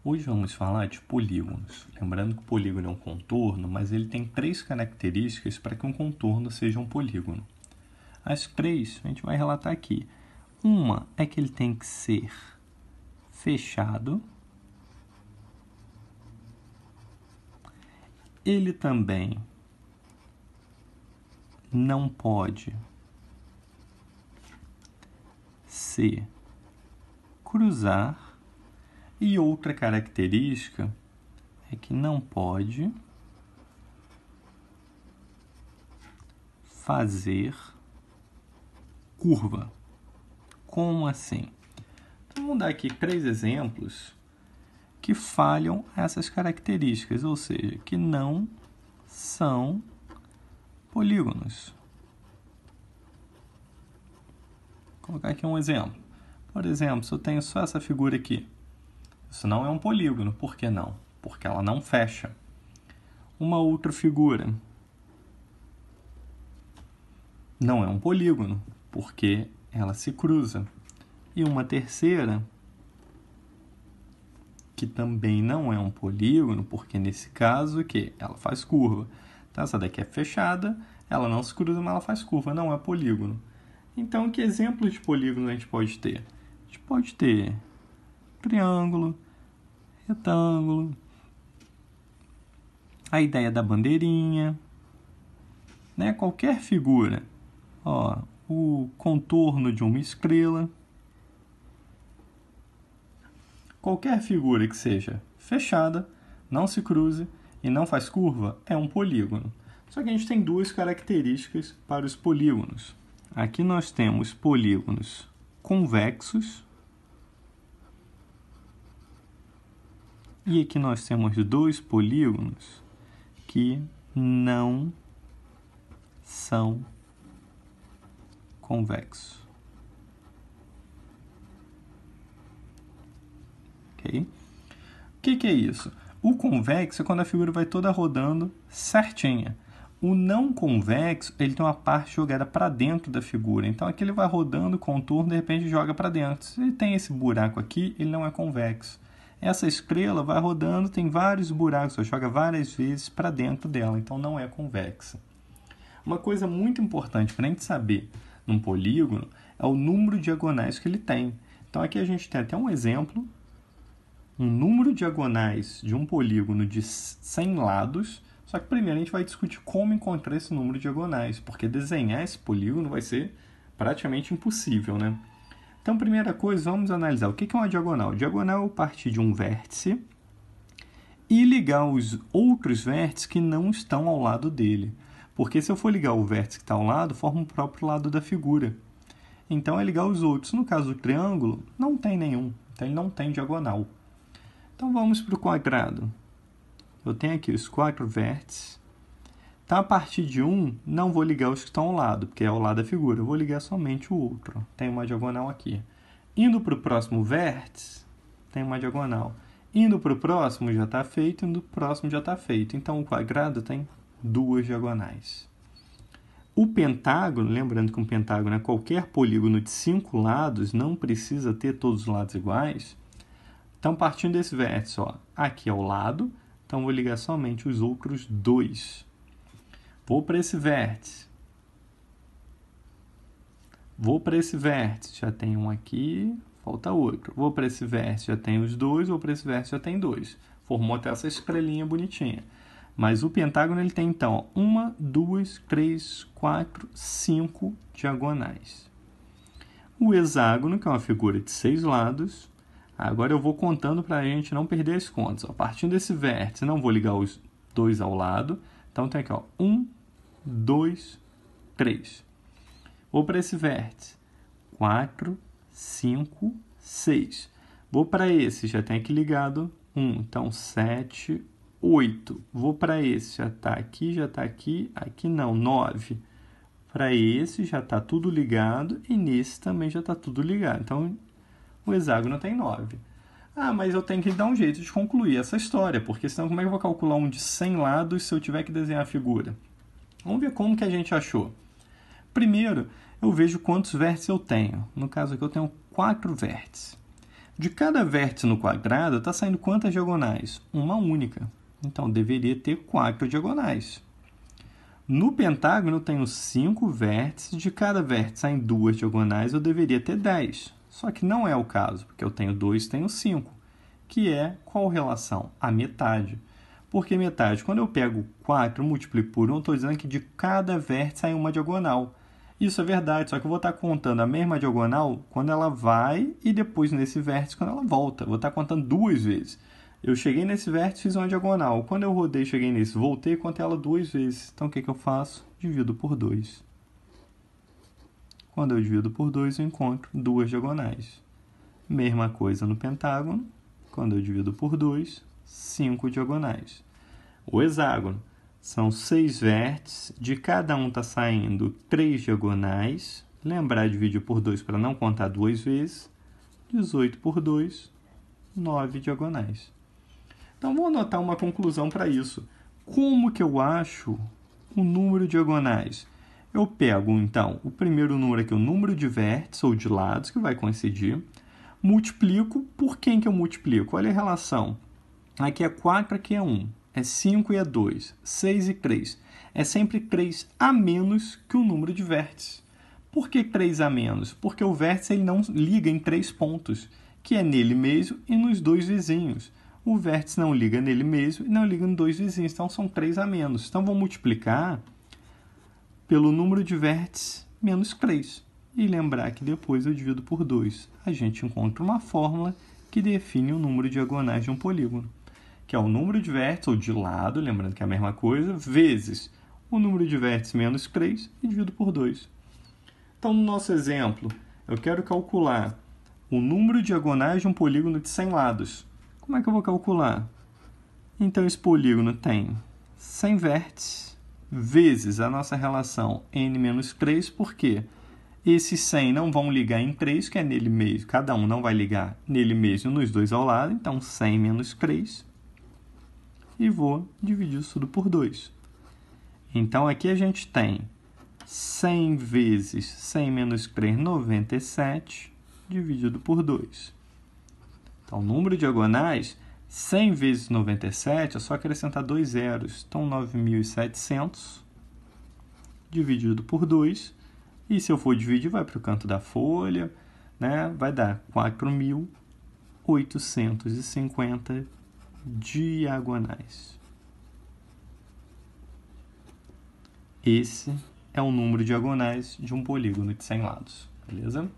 Hoje vamos falar de polígonos. Lembrando que o polígono é um contorno, mas ele tem três características para que um contorno seja um polígono. As três a gente vai relatar aqui. Uma é que ele tem que ser fechado. Ele também não pode se cruzar. E outra característica é que não pode fazer curva. Como assim? Então, vamos dar aqui 3 exemplos que falham essas características, ou seja, que não são polígonos. Vou colocar aqui um exemplo. Por exemplo, se eu tenho só essa figura aqui, isso não é um polígono. Por que não? Porque ela não fecha. Uma outra figura não é um polígono, porque ela se cruza. E uma terceira, que também não é um polígono, porque nesse caso que ela faz curva. Então essa daqui é fechada, ela não se cruza, mas ela faz curva, não é polígono. Então que exemplos de polígono a gente pode ter? A gente pode ter triângulo, retângulo, a ideia da bandeirinha, né? Qualquer figura, o contorno de uma estrela, qualquer figura que seja fechada, não se cruze e não faz curva é um polígono. Só que a gente tem duas características para os polígonos. Aqui nós temos polígonos convexos. E aqui nós temos dois polígonos que não são convexos. Ok? O que é isso? O convexo é quando a figura vai toda rodando certinha. O não convexo, ele tem uma parte jogada para dentro da figura. Então aqui ele vai rodando o contorno, de repente joga para dentro. Se ele tem esse buraco aqui, ele não é convexo. Essa estrela vai rodando, tem vários buracos, você joga várias vezes para dentro dela, então não é convexa. Uma coisa muito importante para a gente saber num polígono é o número de diagonais que ele tem. Então aqui a gente tem até um exemplo, um número de diagonais de um polígono de 100 lados, só que primeiro a gente vai discutir como encontrar esse número de diagonais, porque desenhar esse polígono vai ser praticamente impossível, né? Então, primeira coisa, vamos analisar o que é uma diagonal. Diagonal é partir de um vértice e ligar os outros vértices que não estão ao lado dele. Porque se eu for ligar o vértice que está ao lado, forma o próprio lado da figura. Então, é ligar os outros. No caso do triângulo, não tem nenhum. Então, ele não tem diagonal. Então, vamos para o quadrado. Eu tenho aqui os 4 vértices. Então, a partir de um, não vou ligar os que estão ao lado, porque é ao lado da figura. Eu vou ligar somente o outro. Tem uma diagonal aqui. Indo para o próximo vértice, tem uma diagonal. Indo para o próximo, já está feito. Indo para o próximo, já está feito. Então, o quadrado tem 2 diagonais. O pentágono, lembrando que um pentágono é qualquer polígono de 5 lados, não precisa ter todos os lados iguais. Então, partindo desse vértice, aqui é o lado. Então, vou ligar somente os outros 2. Vou para esse vértice. Vou para esse vértice, já tem um aqui, falta outro. Vou para esse vértice, já tem os 2. Vou para esse vértice, já tem 2. Formou até essa estrelinha bonitinha. Mas o pentágono ele tem, então, 1, 2, 3, 4, 5 diagonais. O hexágono, que é uma figura de 6 lados. Agora eu vou contando para a gente não perder as contas. Partindo desse vértice, não vou ligar os 2 ao lado. Então, tem aqui, 1, 2, 3. Vou para esse vértice. 4, 5, 6. Vou para esse, já tem aqui ligado 1. Então, 7, 8. Vou para esse, já está aqui, aqui não, 9. Para esse, já está tudo ligado e nesse também já está tudo ligado. Então, o hexágono tem 9. Ah, mas eu tenho que dar um jeito de concluir essa história, porque senão como é que eu vou calcular um de 100 lados se eu tiver que desenhar a figura? Vamos ver como que a gente achou. Primeiro, eu vejo quantos vértices eu tenho. No caso aqui, eu tenho 4 vértices. De cada vértice no quadrado, está saindo quantas diagonais? Uma única. Então, deveria ter 4 diagonais. No pentágono, eu tenho 5 vértices. De cada vértice saem 2 diagonais, eu deveria ter 10. Só que não é o caso, porque eu tenho 2 e tenho 5. Que é qual relação? A metade. Porque metade, quando eu pego 4 e multiplico por 1, eu estou dizendo que de cada vértice sai uma diagonal. Isso é verdade, só que eu vou estar contando a mesma diagonal quando ela vai e depois nesse vértice quando ela volta. Eu vou estar contando 2 vezes. Eu cheguei nesse vértice, fiz uma diagonal. Quando eu rodei, cheguei nesse, voltei e contei ela 2 vezes. Então, o que eu faço? Divido por 2. Quando eu divido por 2, eu encontro 2 diagonais. Mesma coisa no pentágono. Quando eu divido por 2, 5 diagonais. O hexágono são 6 vértices, de cada um está saindo 3 diagonais. Lembrar de dividir por 2 para não contar 2 vezes. 18 por 2, 9 diagonais. Então, vou anotar uma conclusão para isso. Como que eu acho o número de diagonais? Eu pego, então, o primeiro número aqui, o número de vértices ou de lados, que vai coincidir. Multiplico. Por quem que eu multiplico? Olha a relação. Aqui é 4, aqui é 1. É 5 e é 2. 6 e 3. É sempre 3 a menos que o número de vértices. Por que 3 a menos? Porque o vértice ele não liga em 3 pontos, que é nele mesmo e nos 2 vizinhos. O vértice não liga nele mesmo e não liga nos 2 vizinhos. Então, são 3 a menos. Então, vou multiplicar pelo número de vértices menos 3. E lembrar que depois eu divido por 2. A gente encontra uma fórmula que define o número de diagonais de um polígono, que é o número de vértices, ou de lado, lembrando que é a mesma coisa, vezes o número de vértices menos 3 e divido por 2. Então, no nosso exemplo, eu quero calcular o número de diagonais de um polígono de 100 lados. Como é que eu vou calcular? Então, esse polígono tem 100 vértices vezes a nossa relação n menos 3, porque esses 100 não vão ligar em 3, que é nele mesmo. Cada um não vai ligar nele mesmo nos dois ao lado. Então, 100 menos 3. E vou dividir isso tudo por 2. Então, aqui a gente tem 100 vezes 100 menos 3, 97, dividido por 2. Então, o número de diagonais, 100 vezes 97, é só acrescentar 2 zeros. Então, 9.700, dividido por 2. E se eu for dividir, vai para o canto da folha, né? Vai dar 4.850 diagonais. Esse é o número de diagonais de um polígono de 100 lados, beleza?